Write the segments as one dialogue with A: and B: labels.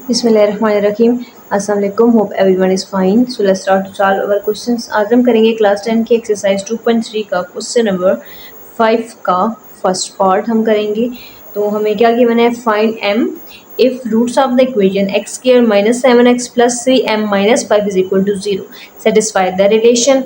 A: बिस्मिल्लाहिर्रहमानिर्रहीम। अस्सलाम वालेकुम। Hope everyone is fine. So let's start to solve our questions. आज हम करेंगे क्लास 10 की एक्सरसाइज 2.3 का क्वेश्चन नंबर 5 का फर्स्ट पार्ट हम करेंगे। तो हमें क्या गिवन है, find m if roots of the equation x square minus 7x plus 3m minus 5 is equal to 0 satisfy the relation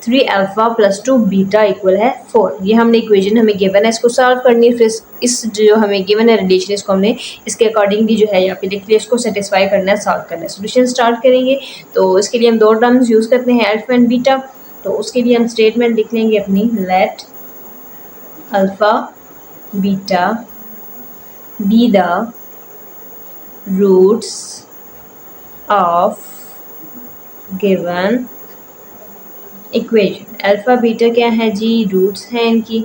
A: 3 alpha plus 2 beta equal है 4। ये हमने इक्वेशन हमें गिवन है, इसको सॉल्व करनी है। फिर इस जो हमें गिवन है रिलेशन, इसको हमने इसके अकॉर्डिंगली जो है यहाँ पे लिख लिया, इसको सेटिस्फाई करना है, सॉल्व करना है। सोल्यूशन स्टार्ट करेंगे तो इसके लिए हम दो टर्म्स यूज़ करते हैं, अल्फा एंड बीटा। तो उसके लिए हम स्टेटमेंट लिख लेंगे अपनी, let alpha beta be the roots of given equation. Alpha beta क्या है जी, रूट्स हैं इनकी,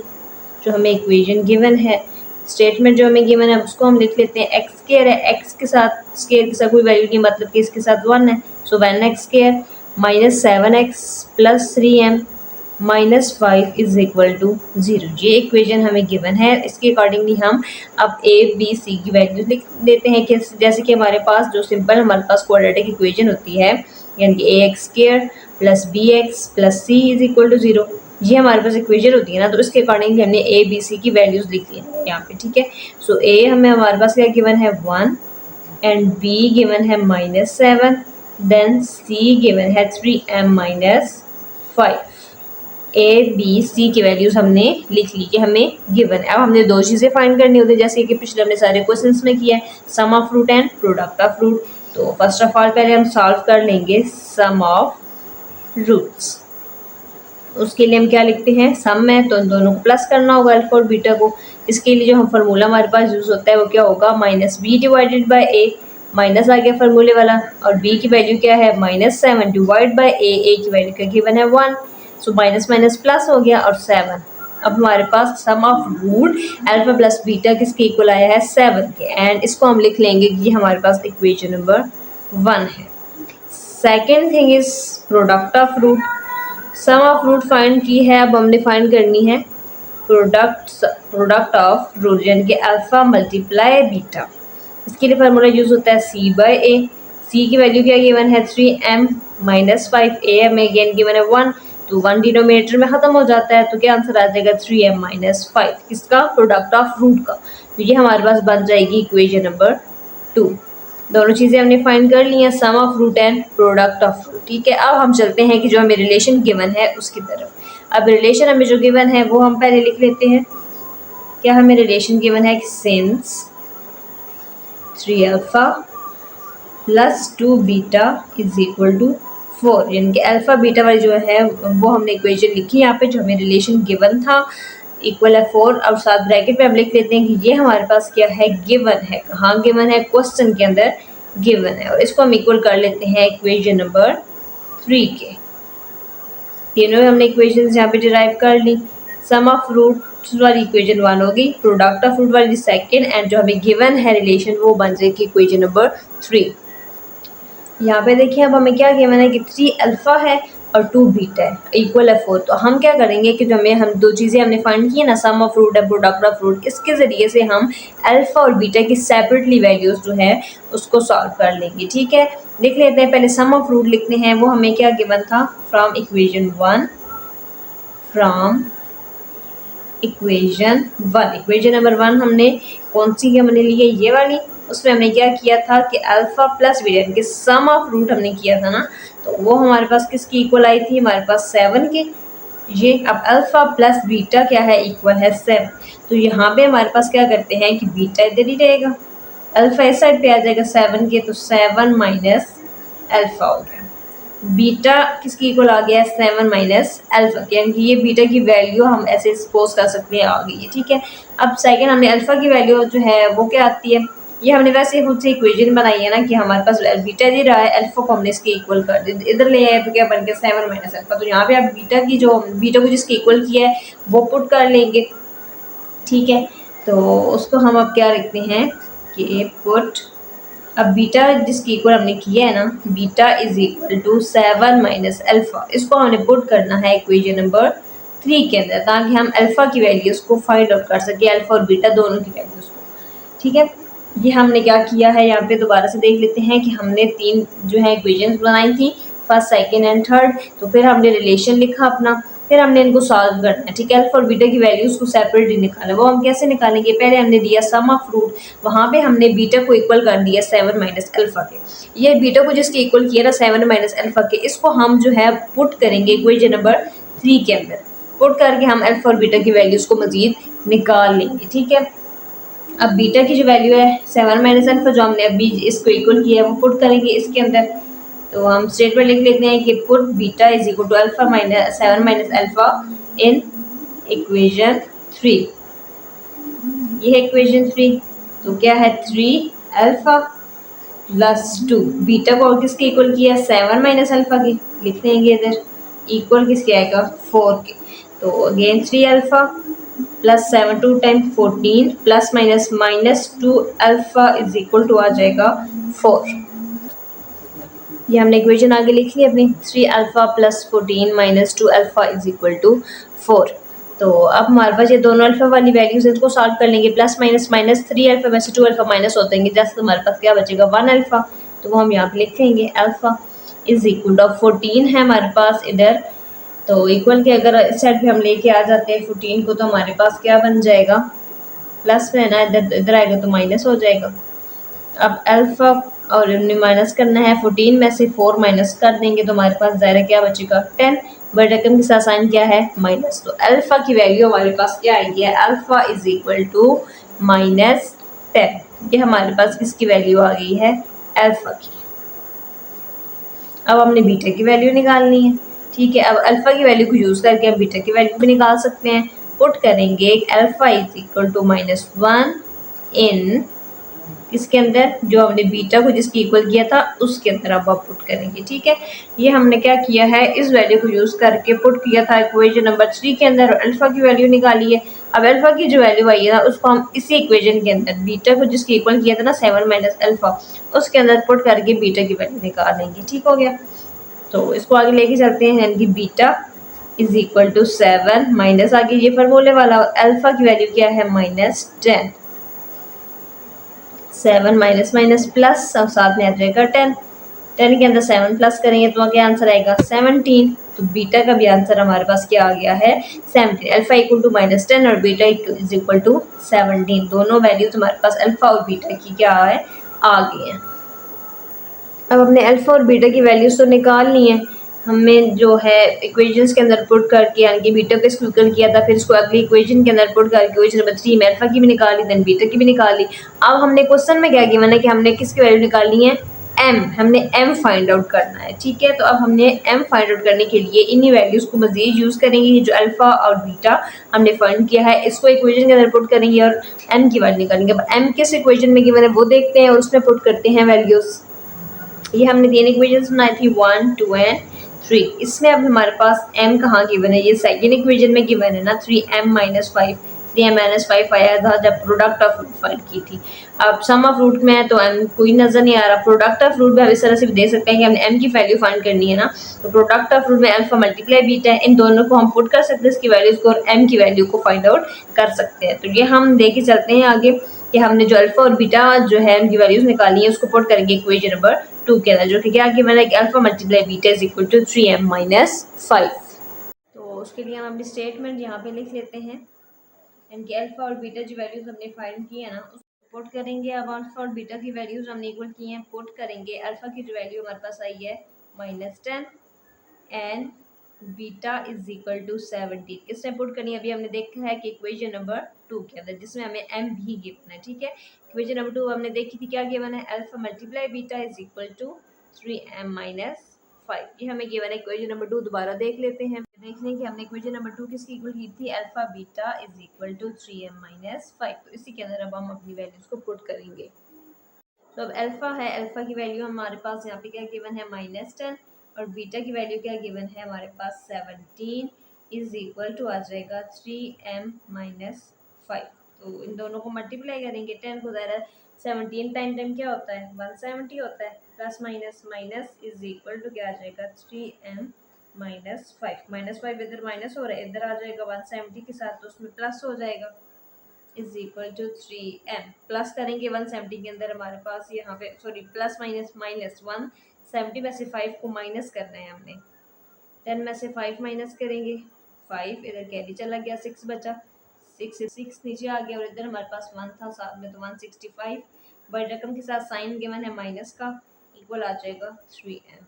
A: जो हमें इक्वेशन गिवन है। स्टेटमेंट जो हमें गिवन है उसको हम लिख लेते हैं, एक्स स्क्वायर है, एक्स के साथ स्क्वायर के साथ कोई वैल्यू नहीं, मतलब कि इसके साथ 1 है, so 1x square minus 7x plus 3m minus 5 is equal to 0। ये इक्वेशन हमें गिवन है। इसके अकॉर्डिंगली हम अब a b c की वैल्यूज लिख देते हैं कि जैसे कि हमारे पास जो सिंपल हमारे पास क्वाड्रेटिक इक्वेशन होती है, यानी कि ax square plus b x plus c is equal to 0, ये हमारे पास इक्वेशन होती है ना। तो इसके अकॉर्डिंगली हमने ए बी सी की वैल्यूज लिख ली है यहाँ पे, ठीक है। सो ए हमें हमारे पास क्या गिवन है 1 एंड बी गिवन है -7, देन सी गिवन है 3m minus 5। A B C की वैल्यूज हमने लिख ली कि हमें गिवन है। अब हमने दो चीज़ें फाइंड करनी होती है, जैसे कि पिछले हमने सारे क्वेश्चंस में किया है, sum of root and product of root. तो फर्स्ट ऑफ ऑल पहले हम सॉल्व कर लेंगे सम ऑफ रूट्स। उसके लिए हम क्या लिखते हैं, सम है तो इन दोनों को प्लस करना होगा, अल्फा और बीटा को। इसके लिए जो हम फार्मूला हमारे पास यूज़ होता है वो क्या होगा, minus B divided by A, minus आ गया फार्मूले वाला, और बी की वैल्यू क्या है -7 डिवाइड बाई ए की वैल्यू क्या गिवन है 1, सो माइनस माइनस प्लस हो गया और 7। अब हमारे पास sum of root alpha plus beta किसके इक्वल आया है 7 के, एंड इसको हम लिख लेंगे कि हमारे पास इक्वेशन नंबर 1 है। Second thing is product of root. Sum of root find की है, अब हमने फाइंड करनी है प्रोडक्ट ऑफ रूट, यानी कि अल्फा मल्टीप्लाई बीटा। इसके लिए फार्मूला यूज होता है सी बाई ए। सी की वैल्यू क्या गिवन है 3m माइनस 5, ए हमें अगेन गिवन है 1, तो 1 डिनोमिनेटर में खत्म हो जाता है, तो क्या आंसर आ जाएगा 3m माइनस 5, किसका, प्रोडक्ट ऑफ रूट का। तो ये हमारे पास बन जाएगी इक्वेशन नंबर 2। दोनों चीज़ें हमने फाइंड कर ली हैं, sum of root and product of root, ठीक है। अब हम चलते हैं कि जो हमें रिलेशन गिवन है उसकी तरफ। अब रिलेशन हमें जो गिवन है वो हम पहले लिख लेते हैं। क्या हमें रिलेशन गिवन है कि since 3 alpha plus 2 beta is equal to 4, यानी कि अल्फा बीटा वाली जो है वो हमने इक्वेशन लिखी यहाँ पे, जो हमें रिलेशन गिवन था इक्वल है 4, और साथ ब्रैकेट में हम लिख लेते हैं कि ये हमारे पास क्या है, गिवन है। कहाँ गिवन है, क्वेश्चन के अंदर गिवन है, और इसको हम इक्वल कर लेते हैं इक्वेशन नंबर 3 के। तीनों हमने इक्वेशन यहाँ पे डिराइव कर ली। सम ऑफ रूट वाली इक्वेशन 1 होगी, प्रोडक्ट ऑफ रूट वाली सेकेंड, एंड जो हमें गिवन है रिलेशन वो बन जाएगी इक्वेशन नंबर 3। यहाँ पे देखिए अब हमें क्या गिवन है कि 3 अल्फा है और 2 बीटा है, इक्वल है 4। तो हम क्या करेंगे कि जो हम दो चीज़ें हमने फाइंड की है ना, सम ऑफ रूट है प्रोडक्ट ऑफ रूट, इसके ज़रिए से हम अल्फा और बीटा की सेपरेटली वैल्यूज़ जो है उसको सॉल्व कर लेंगे, ठीक है। देख लेते हैं, पहले सम ऑफ रूट लिखते हैं। वो हमें क्या गिवन था, फ्रॉम इक्वेशन 1, इक्वेशन नंबर 1 हमने कौन सी हमने ली है, ये वाली। उसमें हमने क्या किया था कि अल्फा प्लस बीटा, यानी कि सम ऑफ रूट हमने किया था ना, तो वो हमारे पास किसकी इक्वल आई थी, हमारे पास 7 के। ये अब अल्फा प्लस बीटा क्या है, इक्वल है 7। तो यहाँ पे हमारे पास क्या करते हैं कि बीटा इधर ही रहेगा, अल्फा इस साइड पे आ जाएगा 7 के, तो 7 माइनस अल्फा हो गया। बीटा किसकी इक्वल आ गया है, 7 माइनस अल्फा, यानी कि ये बीटा की वैल्यू हम ऐसे सपोज कर सकते हैं आ गई है, ठीक है। अब सेकंड हमने अल्फा की वैल्यू जो है वो क्या आती है, ये हमने वैसे खुद से इक्वेशन बनाई है ना कि हमारे पास बीटा दे रहा है, अल्फा को हमने इसके इक्वल कर दिया, इधर ले आए तो क्या बन गया 7 माइनस अल्फा। तो यहाँ पे आप बीटा को जिसके इक्वल किया है वो पुट कर लेंगे, ठीक है। तो उसको हम अब क्या लिखते हैं कि पुट, अब बीटा जिसकी इक्वल हमने किया है ना, beta is equal to 7 minus alpha, इसको हमने पुट करना है इक्वेशन नंबर 3 के अंदर, ताकि हम अल्फा की वैल्यूज को फाइंड आउट कर सके, अल्फा और बीटा दोनों की वैल्यूज को, ठीक है। ये हमने क्या किया है, यहाँ पे दोबारा से देख लेते हैं कि हमने 3 जो है इक्वेशंस बनाई थी, फर्स्ट, सेकंड एंड थर्ड। तो फिर हमने रिलेशन लिखा अपना, फिर हमने इनको सॉल्व करना है, ठीक है। अल्फा और बीटा की वैल्यूज़ को सेपरेटली निकालना है। वो हम कैसे निकालेंगे, पहले हमने दिया सम ऑफ रूट, वहाँ पे हमने बीटा को इक्वल कर दिया 7 माइनस अल्फा के। ये बीटा को जिसके इक्वल किया ना 7 माइनस अल्फा के, इसको हम जो है पुट करेंगे इक्वेशन नंबर 3 के अंदर। पुट करके हम अल्फा और बीटा की वैल्यूज़ को मजीद निकाल लेंगे, ठीक है। अब बीटा की जो वैल्यू है 7 माइनस अल्फा, जो हमने अभी इसको इक्वल किया है वो पुट करेंगे इसके अंदर। तो हम स्टेटमेंट लिख लेते हैं कि put beta is equal to alpha minus 7 minus alpha in equation 3। ये है इक्वेशन 3। तो क्या है 3 अल्फा प्लस 2, बीटा को किसके इक्वल किया 7 माइनस अल्फा के, लिख देंगे इधर, इक्वल किसके आएगा 4 के। तो again 3 alpha plus 7 two time 14 plus minus minus 2 alpha is equal to आ जाएगा 4। ये हमने इक्वेशन आगे लिख ली अपनी, 3 alpha plus 14 minus 2 alpha is equal to 4। तो अब हमारे पास ये दोनों अल्फा वाली वैल्यूज इसको सॉल्व कर लेंगे, प्लस माइनस माइनस 3 अल्फा में से 2 अल्फा माइनस होते हैं, जैसे हमारे पास क्या बचेगा 1 अल्फा। तो वो हम यहाँ पे लिखेंगे अल्फा इज इक्वल टू 14 है हमारे पास इधर, तो इक्वल के अगर इस साइड पे हम लेके आ जाते हैं 14 को, तो हमारे पास क्या बन जाएगा, प्लस में है ना, इधर इधर आएगा तो माइनस हो जाएगा। अब अल्फा और माइनस करना है, 14 में से 4 माइनस कर देंगे तो हमारे पास ज़ाहिर क्या बचेगा 10, बट रकम के साथ साइन क्या है माइनस। तो अल्फा की वैल्यू हमारे पास क्या आएगी, अल्फा इज इक्वल टू -10। ये हमारे पास किसकी वैल्यू आ गई है, अल्फा की। अब हमने बीटा की वैल्यू निकालनी है, ठीक है। अब अल्फा की वैल्यू को यूज़ करके हम बीटा की वैल्यू भी निकाल सकते हैं। पुट करेंगे अल्फा इज इक्वल टू -1 इन इसके अंदर, जो हमने बीटा को जिसकी इक्वल किया था उसके अंदर अब आप पुट करेंगे, ठीक है। ये हमने क्या किया है, इस वैल्यू को यूज़ करके पुट किया था इक्वेशन नंबर 3 के अंदर, अल्फा की वैल्यू निकाली है। अब अल्फा की जो वैल्यू आई है ना, उसको हम इसी इक्वेशन के अंदर बीटा को जिसकी इक्वल किया था ना 7 माइनस अल्फा, उसके अंदर पुट करके बीटा की वैल्यू निकाल लेंगे, ठीक हो गया। तो इसको आगे लेके चलते हैं, यानी कि beta is equal to 7 minus आगे ये फॉर्मूले वाला, अल्फा की वैल्यू क्या है -10, 7 माइनस माइनस प्लस और साथ में आ जाएगा 10, 10 के अंदर 7 प्लस करेंगे तो क्या आंसर आएगा 17। तो बीटा का भी आंसर हमारे पास क्या आ गया है 17। अल्फा इक्वल टू -10 और बीटा इज इक्वल टू 17, दोनों वैल्यूज हमारे पास अल्फा और बीटा की क्या है आ गई हैं। अब हमने अल्फा और बीटा की वैल्यूज तो निकाल ली हैं, हमें जो है इक्वेशंस के अंदर पुट करके, यानी कि बीटा को इसको इक्वल किया था, फिर इसको अगली इक्वेशन के अंदर पुट करके इक्वेशन नंबर 3 में अल्फा की भी निकाली, देन बीटा की भी निकाली। अब हमने क्वेश्चन में क्या गिवन है कि हमने किसकी वैल्यू निकालनी है, एम, हमने एम फाइंड आउट करना है, ठीक है। तो अब हमने एम फाइंड आउट करने के लिए इन्हीं वैल्यूज को मजीद यूज करेंगे, जो अल्फा और बीटा हमने फाइंड किया है इसको इक्वेशन के अंदर पुट करेंगे और एम की वैल्यू निकालेंगे। अब एम किस इक्वेशन में गिवन है वो देखते हैं और उसमें पुट करते हैं वैल्यूज। ये हमने 3 इक्वेशंस बनाई थी 1, 2 एंड 3। इसमें अब हमारे पास m कहाँ गिवन है, ये सेकंड इक्वेशन में गिवन है ना 3m माइनस 5, 3m माइनस 5 आया था जब प्रोडक्ट ऑफ रूट फाइंड की थी। अब सम ऑफ रूट में है तो m कोई नजर नहीं आ रहा, प्रोडक्ट ऑफ रूट में इस तरह से भी दे सकते हैं कि हमने m की वैल्यू फाइंड करनी है ना, तो प्रोडक्ट ऑफ रूट में अल्फा मल्टीप्लाई बीटा है, इन दोनों को हम पुट कर सकते हैं इसकी वैल्यूज को और m की वैल्यू को फाइंड आउट कर सकते हैं। तो ये हम देखे चलते हैं आगे कि हमने जो अल्फा और बीटा जो है उनकी वैल्यूज निकाली है उसको पुट करेंगे इक्वेशन नंबर 2 के अंदर, जो कि क्या गिवन है कि alpha multiply beta is equal to 3m minus 5। तो उसके लिए हम अपनी स्टेटमेंट यहाँ पे लिख लेते हैं, इनके अल्फा और बीटा जो वैल्यूज हमने फाइंड की है ना उसको पुट करेंगे। अब अल्फा और बीटा की वैल्यूज हमने इक्वल की हैं, पुट करेंगे। अल्फा की जो वैल्यू हमारे पास आई है -10 and beta is equal to 17, किसने पुट करनी है अभी हमने देखा है कि इक्वेशन नंबर 2 के अंदर, जिसमें हमें m भी गिवन है, ठीक है। इक्वेशन नंबर 2 हमने देखी थी क्या गिवन है, alpha multiply beta is equal to 3m minus 5, ये हमें गिवन है इक्वेशन नंबर 2। दोबारा देख लेते हैं, देख लें कि हमने इक्वेशन नंबर 2 किसकी इक्वल की थी, alpha beta is equal to 3m minus 5। तो इसी के अंदर अब हम अपनी वैल्यूज को पुट करेंगे। तो अब अल्फा है, अल्फा की वैल्यू हमारे पास यहाँ पे क्या गिवन है -10 और बीटा की वैल्यू क्या गिवन है हमारे पास 17 इज इक्वल टू आ जाएगा 3m माइनस 5। तो इन दोनों को मल्टीप्लाई करेंगे, 10 को ज़रा 17 टाइम टाइम क्या होता है 170 होता है, plus minus minus is equal to क्या आ जाएगा 3m -5, -5 इधर माइनस हो रहा है, इधर आ जाएगा 170 के साथ तो उसमें प्लस हो जाएगा। Is equal to 3m। Plus करेंगे 170 के अंदर हमारे पास यहाँ पे सॉरी प्लस माइनस माइनस 170 में से 5 को माइनस करना है हमने। 10 में से 5 माइनस करेंगे 5, इधर कैरी चला गया 6 बचा, 6 नीचे आ गया और इधर हमारे पास 1 था साथ में तो 165। बड़ी रकम के साथ साइन गिवन है माइनस का, इक्वल आ जाएगा 3m।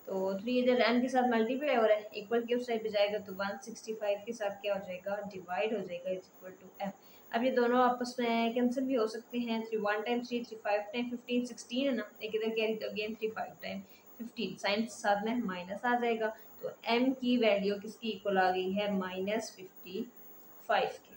A: तो 3 इधर m के साथ मल्टीप्लाई हो रहा है, इक्वल के उस साइड पे जाएगा तो 165 के साथ क्या हो जाएगा, डिवाइड हो जाएगा, इज इक्वल टू m। अब ये दोनों आपस में कैंसिल भी हो सकते हैं, 3 1 टाइम 3 3 5 टाइम 15 16 है ना, एक इधर कैरी तो अगेन 3 5 टाइम 15, साइन साथ में माइनस आ जाएगा। तो m की वैल्यू किसकी इक्वल आ गई है, -55 के।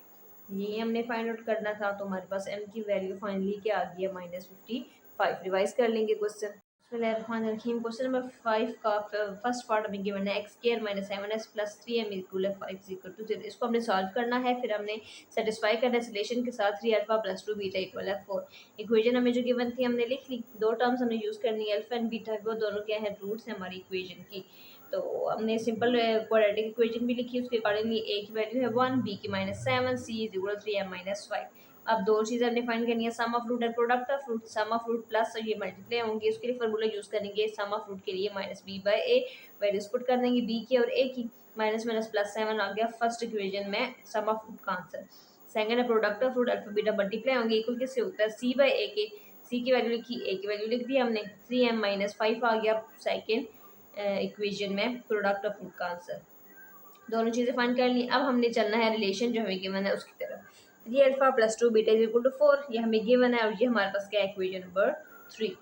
A: ये हमने फाइंड आउट करना था, तो हमारे पास m की वैल्यू फाइनली क्या आ गई है, -55। रिवाइज कर लेंगे क्वेश्चन। क्वेश्चन नंबर 5 का फर्स्ट पार्ट हमें गिवन है x² - 7s + 3m = 5 = 0। इसको हमने सॉल्व करना है, फिर हमने सेटिस्फाई करना है रिलेशन के साथ 3α + 2β = 4। इक्वेशन हमें जो गिवन थी हमने लिख ली, दो टर्म्स हमने यूज़ करनी है अल्फा एंड बीटा, वो दोनों क्या है, रूट्स हैं हमारी इक्वेशन की। तो हमने सिंपल क्वाड्रेटिक इक्वेशन भी लिखी, उसके अकॉर्डिंगली a की वैल्यू है 1, b की -7, c = 3m - 5। अब दो चीज़ें हमने फाइंड करनी है, sum of root and product of root. Sum of root plus ये मल्टीप्लाई होंगे, उसके लिए फॉर्मूला यूज़ करेंगे सम ऑफ रूट के लिए -b/a, वैल्यूज पुट कर देंगे b की और a की, माइनस माइनस प्लस 7 आ गया फर्स्ट इक्वेशन में सम ऑफ रूट का आंसर। सेकंड है product of root, alpha beta multiply होंगे, इक्वल किससे होता है, c/a के। c की वैल्यू लिखी, a की वैल्यू लिख दी हमने, 3m - 5 आ गया सेकेंड इक्वेशन में प्रोडक्ट ऑफ रूट का आंसर। दोनों चीज़ें फाइंड कर ली। अब हमने चलना है रिलेशन जो हमें गिवन है उसकी तरफ। 3α + 2β = 4, ये हमें गिवन है और ये हमारे पास क्या है, इक्वेशन नंबर 3।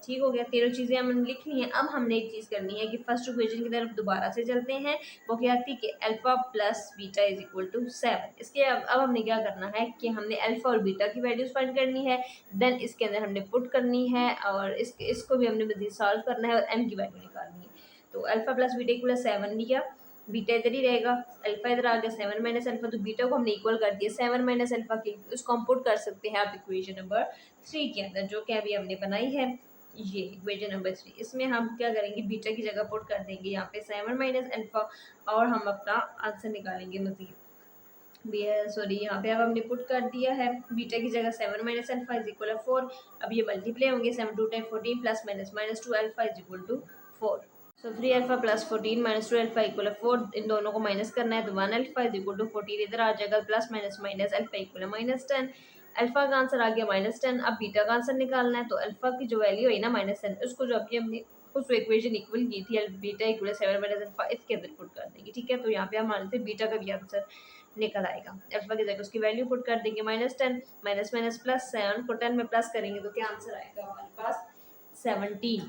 A: ठीक हो गया, तीनों चीज़ें हमने लिख ली हैं। अब हमने एक चीज़ करनी है कि फर्स्ट इक्वेशन की तरफ दोबारा से चलते हैं, वो क्या थी कि अल्फा प्लस बीटा = 7। इसके अब हमने क्या करना है कि हमने अल्फा और बीटा की वैल्यूज फाइंड करनी है, देन इसके अंदर हमने पुट करनी है और इसको भी हमने मज़ीद सॉल्व करना है और m की वैल्यू निकालनी है। तो अल्फा प्लस बीटा = 7 लिया, बीटा इधर ही रहेगा, अल्फा इधर आ गया, 7 माइनस अल्फा, तो बीटा को हमने इक्वल कर दिया 7 माइनस अल्फा के, उसको हम पुट कर सकते हैं आप इक्वेशन नंबर 3 के अंदर, जो कि अभी हमने बनाई है ये इक्वेशन नंबर 3। इसमें हम क्या करेंगे, बीटा की जगह पुट कर देंगे यहाँ पे 7 माइनस अल्फा और हम अपना आंसर निकालेंगे मजीद। सॉरी यहाँ पे अब हमने पुट कर दिया है बीटा की जगह 7 माइनस अल्फा = 4। अब ये मल्टीप्लाई होंगे, 7 2 टाइम 14 प्लस माइनस -2 अल्फा = 4। सो 3α + 14 - 2 अल्फा = 4, इन दोनों को माइनस करना है तो 1 अल्फा = 14 इधर आ जाएगा, plus minus minus alpha = -10। Alpha का आंसर आ गया -10। अब बीटा का आंसर निकालना है, तो अल्फा की जो वैल्यू है ना -10, उसको जो अभी हमने उस इक्वेशन इक्वल की थी बीटा = 7 माइनस अल्फा, इसके अंदर पुट कर देंगे। ठीक है, तो यहाँ पे हमारे से बीटा का भी आंसर निकल आएगा। अल्फा की जगह उसकी वैल्यू पुट कर देंगे -10, माइनस माइनस प्लस 7 को 10 में प्लस करेंगे तो क्या आंसर आएगा हमारे पास 17।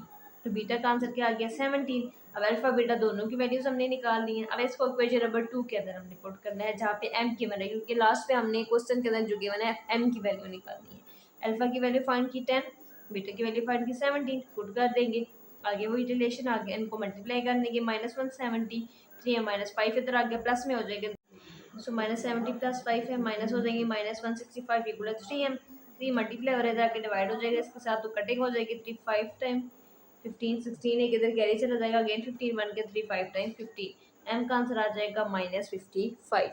A: तो बीटा का आंसर क्या आ गया 17। अब अल्फा बीटा दोनों की वैल्यूज हमने निकाल ली हैं। अब इसको इक्वेशन नंबर 2 के अंदर हमने पुट करना है, जहाँ पे m गिवन है, क्योंकि लास्ट पे हमने क्वेश्चन के अंदर जो गिवन है m की वैल्यू निकालनी है। अल्फा की वैल्यू फाइंड की 10, बीटा की वैल्यू फाइंड की 17, पुट कर देंगे, आगे वही रिलेशन आ गया, इनको मल्टीप्लाई कर देंगे, -170, 3 -5 इधर आ गया, प्लस में हो जाएगा, सो -70 + 5 है, माइनस हो जाएंगे, -165 = 3m। 3 मल्टीप्लाई हो रहा है, जाके डिवाइड हो जाएगा इसके साथ, तो कटिंग हो जाएगी 3 5 टाइम 15 16, एक इधर कैरी चला जाएगा, अगेन 15 1 के 3 5 टाइम 15, m का आंसर आ जाएगा -55।